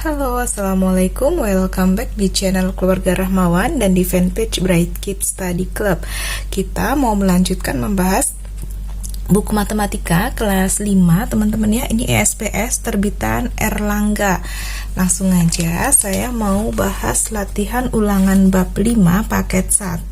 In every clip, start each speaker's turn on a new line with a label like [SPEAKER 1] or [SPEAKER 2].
[SPEAKER 1] Halo, Assalamualaikum, welcome back di channel Keluarga Rahmawan dan di fanpage Bright Kids Study Club. Kita mau melanjutkan membahas buku matematika kelas 5 teman-teman ya. Ini ESPS terbitan Erlangga. Langsung aja saya mau bahas latihan ulangan bab 5 paket 1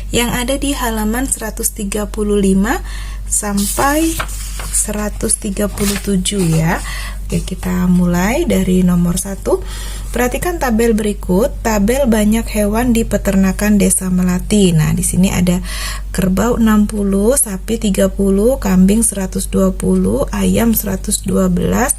[SPEAKER 1] yang ada di halaman 135 sampai 137 ya. Oke, kita mulai dari nomor 1. Perhatikan tabel berikut, tabel banyak hewan di peternakan Desa Melati. Nah, di sini ada kerbau 60, sapi 30, kambing 120, ayam 112,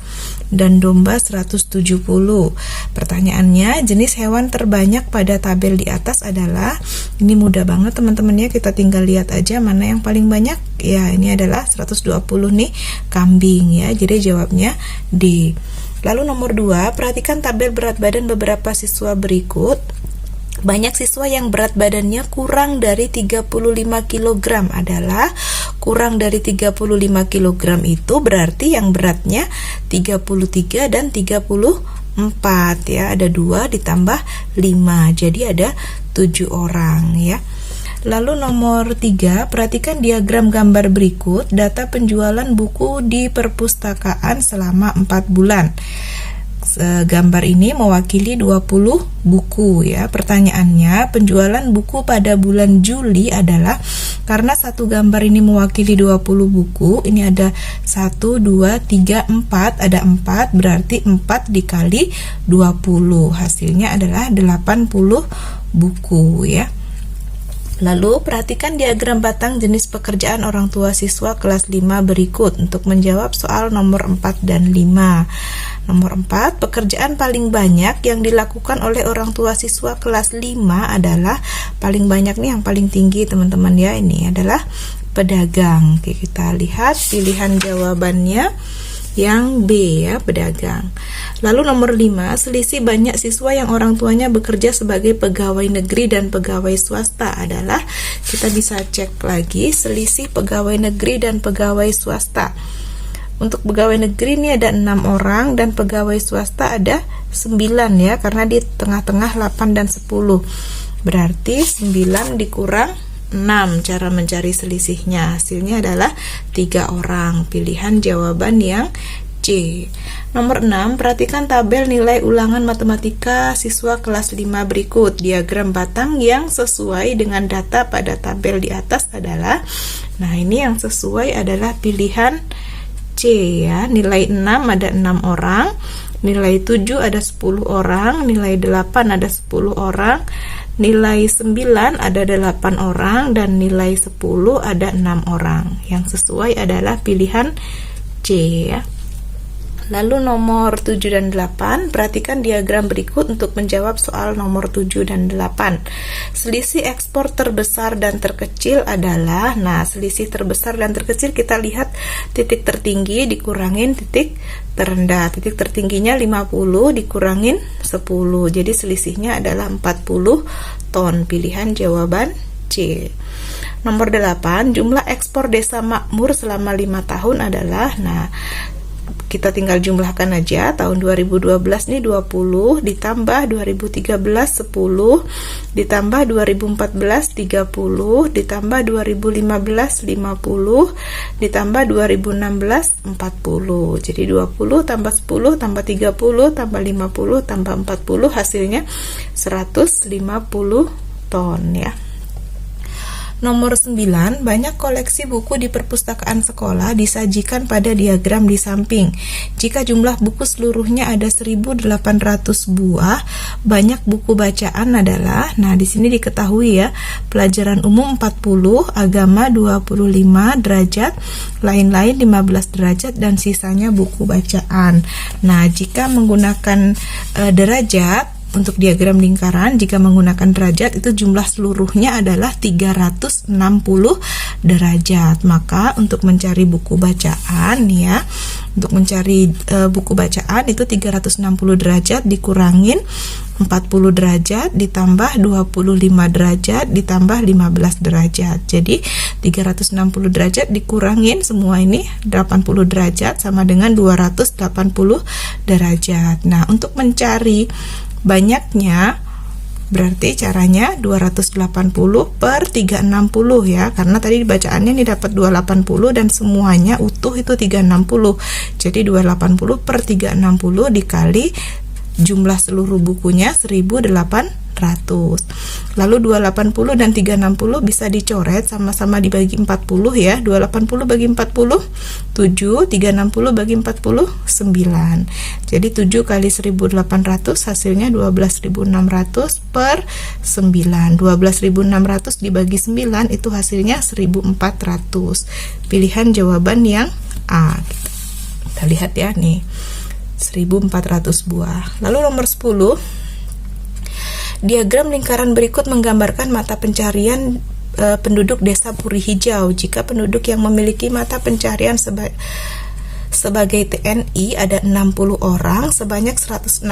[SPEAKER 1] dan domba 170. Pertanyaannya, jenis hewan terbanyak pada tabel di atas adalah, ini mudah banget teman-teman ya, kita tinggal lihat aja mana yang paling banyak. Ya, ini adalah 120 nih, kambing ya. Jadi jawabnya D. Lalu nomor 2, perhatikan tabel berat badan beberapa siswa berikut. Banyak siswa yang berat badannya kurang dari 35 kg adalah kurang dari 35 kg itu berarti yang beratnya 33 dan 34 ya. Ada 2 ditambah 5. Jadi ada 7 orang ya. Lalu nomor 3, perhatikan diagram gambar berikut data penjualan buku di perpustakaan selama 4 bulan. Gambar ini mewakili 20 buku ya. Pertanyaannya, penjualan buku pada bulan Juli adalah, karena satu gambar ini mewakili 20 buku, ini ada 1, 2, 3, 4, ada 4, berarti 4 dikali 20, hasilnya adalah 80 buku ya. Lalu perhatikan diagram batang jenis pekerjaan orang tua siswa kelas 5 berikut untuk menjawab soal nomor 4 dan 5. Nomor 4, pekerjaan paling banyak yang dilakukan oleh orang tua siswa kelas 5 adalah, paling banyak nih yang paling tinggi teman-teman ya, ini adalah pedagang. Oke, kita lihat pilihan jawabannya yang B ya, pedagang. Lalu nomor 5, selisih banyak siswa yang orang tuanya bekerja sebagai pegawai negeri dan pegawai swasta adalah, kita bisa cek lagi selisih pegawai negeri dan pegawai swasta. Untuk pegawai negeri ini ada 6 orang dan pegawai swasta ada 9 ya, karena di tengah-tengah 8 dan 10. Berarti 9 dikurang 6 cara mencari selisihnya, hasilnya adalah 3 orang. Pilihan jawaban yang C. Nomor 6, perhatikan tabel nilai ulangan matematika siswa kelas 5 berikut. Diagram batang yang sesuai dengan data pada tabel di atas adalah, nah ini yang sesuai adalah pilihan C ya. Nilai 6 ada 6 orang, nilai 7 ada 10 orang, nilai 8 ada 10 orang, nilai 9 ada 8 orang, dan nilai 10 ada 6 orang. Yang sesuai adalah pilihan C ya. Lalu nomor 7 dan 8, perhatikan diagram berikut untuk menjawab soal nomor 7 dan 8. Selisih ekspor terbesar dan terkecil adalah, nah selisih terbesar dan terkecil kita lihat titik tertinggi dikurangin titik terendah. Titik tertingginya 50 dikurangin 10. Jadi selisihnya adalah 40 ton. Pilihan jawaban C. Nomor 8, jumlah ekspor Desa Makmur selama 5 tahun adalah, nah kita tinggal jumlahkan aja. Tahun 2012 nih 20, ditambah 2013 10, ditambah 2014 30, ditambah 2015 50, ditambah 2016 40. Jadi 20 tambah 10 tambah 30 tambah 50 tambah 40, hasilnya 150 ton ya. Nomor 9, banyak koleksi buku di perpustakaan sekolah disajikan pada diagram di samping. Jika jumlah buku seluruhnya ada 1.800 buah, banyak buku bacaan adalah, nah di sini diketahui ya, pelajaran umum 40, agama 25 derajat, lain-lain 15 derajat, dan sisanya buku bacaan. Nah, jika menggunakan derajat untuk diagram lingkaran, jika menggunakan derajat itu jumlah seluruhnya adalah 360 derajat. Maka untuk mencari buku bacaan ya, untuk mencari buku bacaan itu 360 derajat dikurangin 40 derajat ditambah 25 derajat ditambah 15 derajat. Jadi 360 derajat dikurangin semua ini 80 derajat sama dengan 280 derajat. Nah, untuk mencari banyaknya berarti caranya 280 per 360 ya, karena tadi bacaannya ini dapat 280 dan semuanya utuh itu 360. Jadi 280 per 360 dikali jumlah seluruh bukunya 1800. Lalu 280 dan 360 bisa dicoret sama-sama dibagi 40 ya. 280 bagi 40 7, 360 bagi 40 9. Jadi 7 kali 1800 hasilnya 12600 per 9. 12600 dibagi 9 itu hasilnya 1400. Pilihan jawaban yang A. Kita lihat ya nih. 1400 buah. Lalu nomor 10, diagram lingkaran berikut menggambarkan mata pencarian penduduk desa Puri Hijau. Jika penduduk yang memiliki mata pencarian sebagai TNI ada 60 orang, sebanyak 160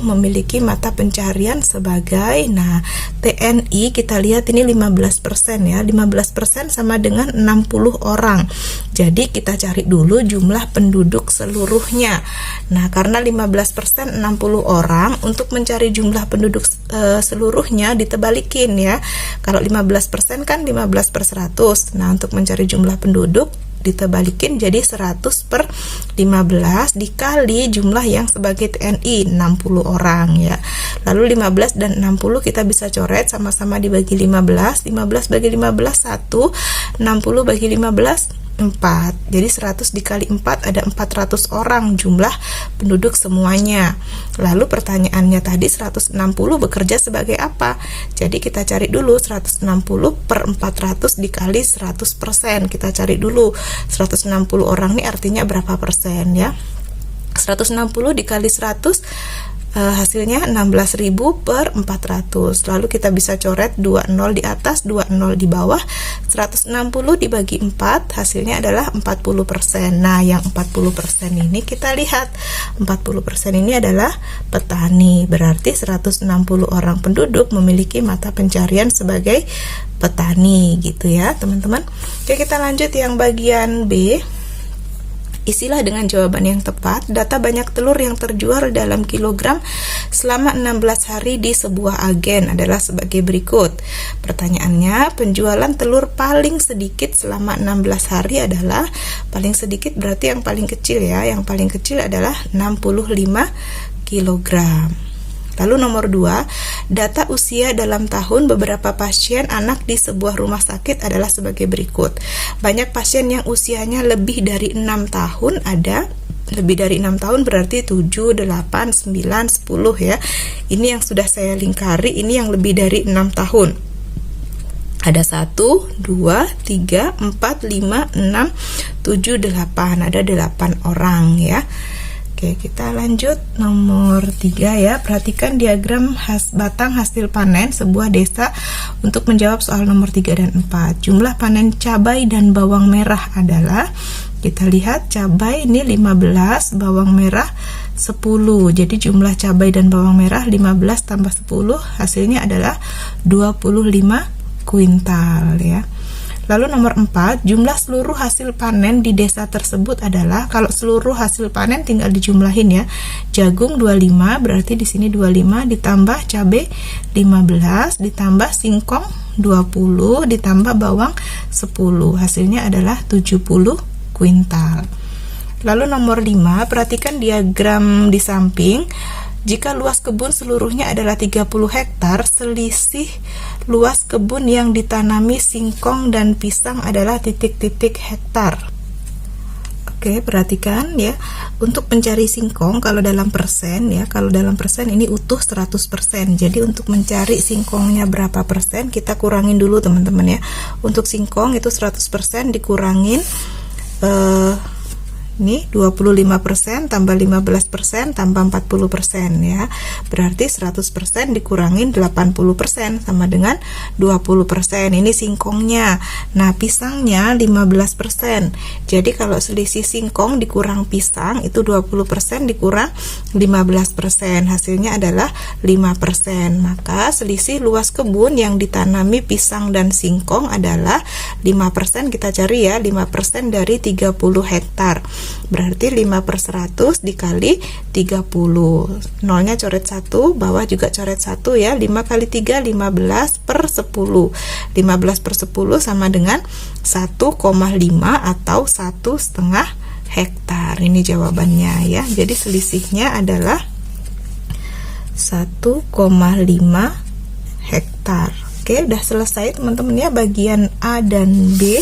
[SPEAKER 1] memiliki mata pencarian sebagai, nah TNI kita lihat ini 15% ya, 15% sama dengan 60 orang. Jadi kita cari dulu jumlah penduduk seluruhnya. Nah, karena 15% 60 orang, untuk mencari jumlah penduduk seluruhnya ditebalikin ya. Kalau 15% kan 15 per 100. Nah, untuk mencari jumlah penduduk ditebalikin jadi 100 per 15 dikali jumlah yang sebagai TNI 60 orang ya. Lalu 15 dan 60 kita bisa coret, sama-sama dibagi 15. 15 bagi 15 1, 60 bagi 15 4. Jadi 100 dikali 4 ada 400 orang jumlah penduduk semuanya. Lalu pertanyaannya tadi 160 bekerja sebagai apa? Jadi kita cari dulu 160 per 400 dikali 100%. Kita cari dulu 160 orang ini artinya berapa persen ya. 160 dikali 100 hasilnya 16.000 per 400. Lalu kita bisa coret 20 di atas, 20 di bawah. 160 dibagi 4 hasilnya adalah 40%. Nah, yang 40% ini kita lihat. 40% ini adalah petani. Berarti 160 orang penduduk memiliki mata pencarian sebagai petani gitu ya, teman-teman. Oke, kita lanjut yang bagian B. Isilah dengan jawaban yang tepat. Data banyak telur yang terjual dalam kilogram selama 16 hari di sebuah agen adalah sebagai berikut. Pertanyaannya, penjualan telur paling sedikit selama 16 hari adalah, paling sedikit berarti yang paling kecil ya. Yang paling kecil adalah 65 kilogram. Lalu nomor 2, data usia dalam tahun beberapa pasien anak di sebuah rumah sakit adalah sebagai berikut. Banyak pasien yang usianya lebih dari 6 tahun ada. Lebih dari 6 tahun berarti 7, 8, 9, 10 ya. Ini yang sudah saya lingkari, ini yang lebih dari 6 tahun. Ada 1, 2, 3, 4, 5, 6, 7, 8. Ada 8 orang ya. Oke, kita lanjut nomor 3 ya. Perhatikan diagram batang hasil panen sebuah desa untuk menjawab soal nomor 3 dan 4. Jumlah panen cabai dan bawang merah adalah, kita lihat cabai ini 15, bawang merah 10. Jadi jumlah cabai dan bawang merah 15 tambah 10 hasilnya adalah 25 kuintal ya. Lalu nomor 4, jumlah seluruh hasil panen di desa tersebut adalah, kalau seluruh hasil panen tinggal dijumlahin ya. Jagung 25, berarti di sini 25 ditambah cabai 15 ditambah singkong 20 ditambah bawang 10. Hasilnya adalah 70 kuintal. Lalu nomor 5, perhatikan diagram di samping. Jika luas kebun seluruhnya adalah 30 hektar, selisih luas kebun yang ditanami singkong dan pisang adalah titik-titik hektar. Oke, perhatikan ya. Untuk mencari singkong kalau dalam persen ya, kalau dalam persen ini utuh 100%. Jadi untuk mencari singkongnya berapa persen, kita kurangin dulu teman-teman ya. Untuk singkong itu 100% dikurangin Ini 25% tambah 15% tambah 40% ya. Berarti 100% dikurangin 80% sama dengan 20%. Ini singkongnya. Nah, pisangnya 15%. Jadi kalau selisih singkong dikurang pisang itu 20% dikurang 15%. Hasilnya adalah 5%. Maka selisih luas kebun yang ditanami pisang dan singkong adalah 5%. Kita cari ya, 5% dari 30 hektar. Berarti 5/100 dikali 30. Nolnya coret 1, bawah juga coret 1 ya. 5 kali 3 15/10. 15/10 sama dengan 1,5 atau 1,5 hektar. Ini jawabannya ya. Jadi selisihnya adalah 1,5 hektar. Oke, udah selesai teman-teman ya bagian A dan B.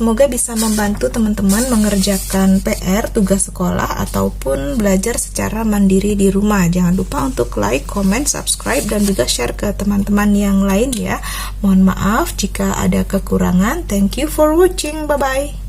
[SPEAKER 1] Semoga bisa membantu teman-teman mengerjakan PR, tugas sekolah, ataupun belajar secara mandiri di rumah. Jangan lupa untuk like, comment, subscribe, dan juga share ke teman-teman yang lain ya. Mohon maaf jika ada kekurangan. Thank you for watching. Bye-bye.